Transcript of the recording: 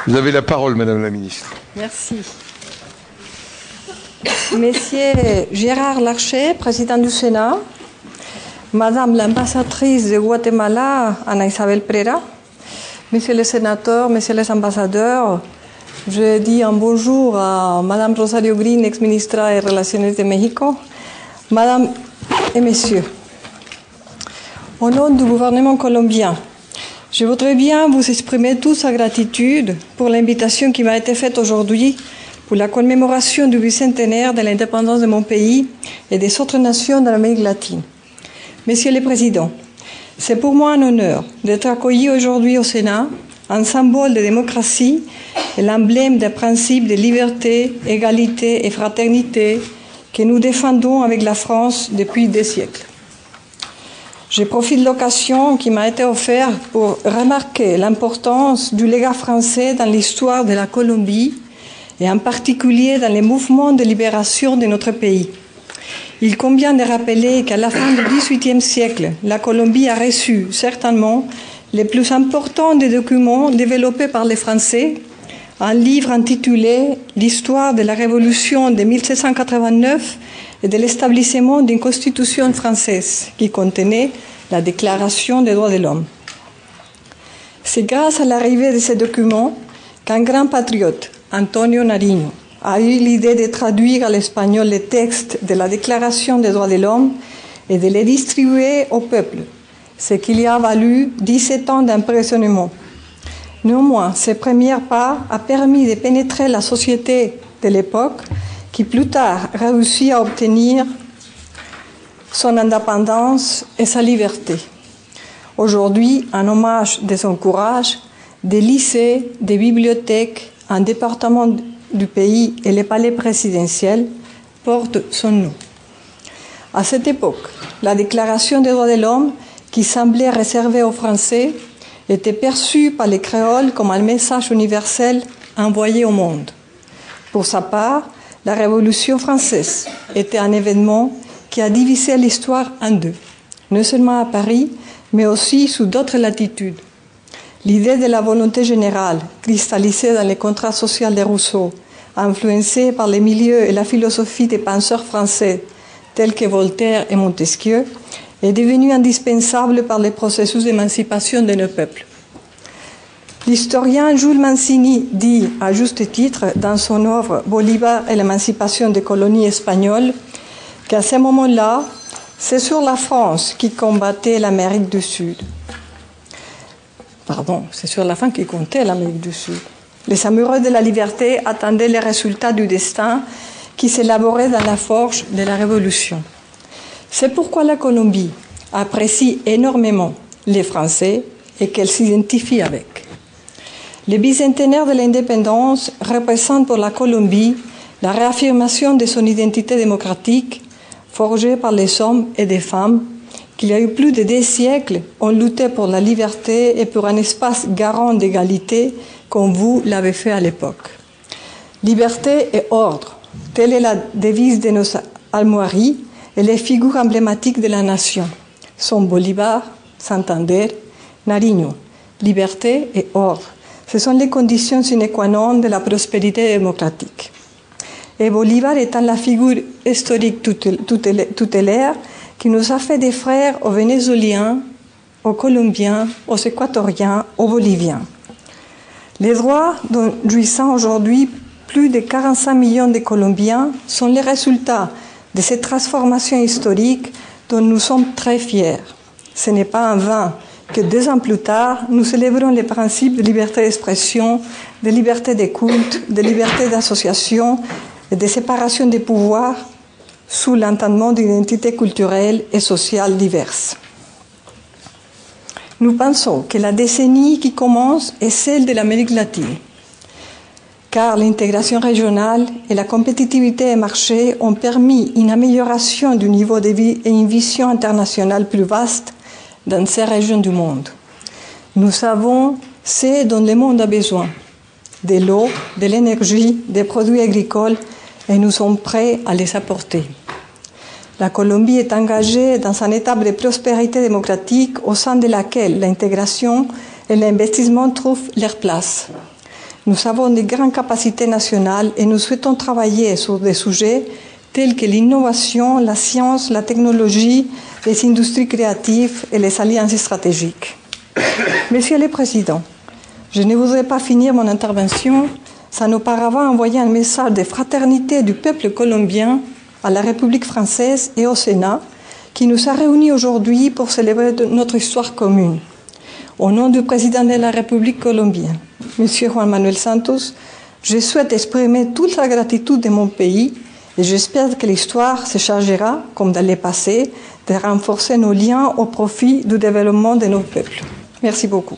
Vous avez la parole, Madame la Ministre. Merci. Monsieur Gérard Larcher, président du Sénat, Madame l'ambassadrice de Guatemala, Ana Isabel Prera, Messieurs les sénateurs, Messieurs les ambassadeurs, je dis un bonjour à Madame Rosario Green, ex-ministra de Relaciones de México, Madame et Messieurs. Au nom du gouvernement colombien, je voudrais bien vous exprimer toute sa gratitude pour l'invitation qui m'a été faite aujourd'hui pour la commémoration du bicentenaire de l'indépendance de mon pays et des autres nations de l'Amérique latine. Monsieur le Président, c'est pour moi un honneur d'être accueilli aujourd'hui au Sénat, un symbole de démocratie et l'emblème des principes de liberté, égalité et fraternité que nous défendons avec la France depuis des siècles. Je profite de l'occasion qui m'a été offerte pour remarquer l'importance du légat français dans l'histoire de la Colombie et en particulier dans les mouvements de libération de notre pays. Il convient de rappeler qu'à la fin du XVIIIe siècle, la Colombie a reçu certainement les plus importants des documents développés par les Français, un livre intitulé « L'histoire de la Révolution de 1789 et de l'établissement d'une constitution française » qui contenait la Déclaration des droits de l'homme. C'est grâce à l'arrivée de ces documents qu'un grand patriote, Antonio Nariño, a eu l'idée de traduire à l'espagnol les textes de la Déclaration des droits de l'homme et de les distribuer au peuple, ce qui lui a valu 17 ans d'emprisonnement. Néanmoins, ce premier pas a permis de pénétrer la société de l'époque qui plus tard réussit à obtenir son indépendance et sa liberté. Aujourd'hui, en hommage de son courage, des lycées, des bibliothèques, un département du pays et le palais présidentiel portent son nom. À cette époque, la Déclaration des droits de l'homme, qui semblait réservée aux Français, était perçue par les créoles comme un message universel envoyé au monde. Pour sa part, la Révolution française était un événement qui a divisé l'histoire en deux, non seulement à Paris, mais aussi sous d'autres latitudes. L'idée de la volonté générale, cristallisée dans les contrats sociaux de Rousseau, influencée par les milieux et la philosophie des penseurs français tels que Voltaire et Montesquieu, est devenue indispensable par le processus d'émancipation de nos peuples. L'historien Jules Mancini dit, à juste titre, dans son œuvre « Bolivar et l'émancipation des colonies espagnoles », qu'à ce moment-là, c'est sur la France qui combattait l'Amérique du Sud. C'est sur la France qui comptait l'Amérique du Sud. Les amoureux de la liberté attendaient les résultats du destin qui s'élaborait dans la forge de la Révolution. C'est pourquoi la Colombie apprécie énormément les Français et qu'elle s'identifie avec. Le bicentenaire de l'indépendance représente pour la Colombie la réaffirmation de son identité démocratique forgée par les hommes et des femmes qui, il y a eu plus de 2 siècles, ont lutté pour la liberté et pour un espace garant d'égalité comme vous l'avez fait à l'époque. Liberté et ordre, telle est la devise de nos armoiries et les figures emblématiques de la nation sont Bolivar, Santander, Nariño. Liberté et ordre, ce sont les conditions sine qua non de la prospérité démocratique. Et Bolivar étant la figure historique tutélaire qui nous a fait des frères aux Vénézuéliens, aux Colombiens, aux Équatoriens, aux Boliviens. Les droits dont jouissent aujourd'hui plus de 45 millions de Colombiens sont les résultats de cette transformation historique dont nous sommes très fiers. Ce n'est pas en vain que 2 ans plus tard, nous célébrons les principes de liberté d'expression, de liberté de culte, de liberté d'association et de séparation des pouvoirs sous l'entendement d'identités culturelles et sociales diverses. Nous pensons que la décennie qui commence est celle de l'Amérique latine, car l'intégration régionale et la compétitivité des marchés ont permis une amélioration du niveau de vie et une vision internationale plus vaste dans ces régions du monde. Nous savons ce dont le monde a besoin, de l'eau, de l'énergie, des produits agricoles, et nous sommes prêts à les apporter. La Colombie est engagée dans une étape de prospérité démocratique au sein de laquelle l'intégration et l'investissement trouvent leur place. Nous avons de grandes capacités nationales et nous souhaitons travailler sur des sujets tels que l'innovation, la science, la technologie, les industries créatives et les alliances stratégiques. Monsieur le Président, je ne voudrais pas finir mon intervention sans auparavant envoyer un message de fraternité du peuple colombien à la République française et au Sénat, qui nous a réunis aujourd'hui pour célébrer notre histoire commune. Au nom du président de la République colombienne, M. Juan Manuel Santos, je souhaite exprimer toute la gratitude de mon pays et j'espère que l'histoire se chargera, comme dans le passé, de renforcer nos liens au profit du développement de nos peuples. Merci beaucoup.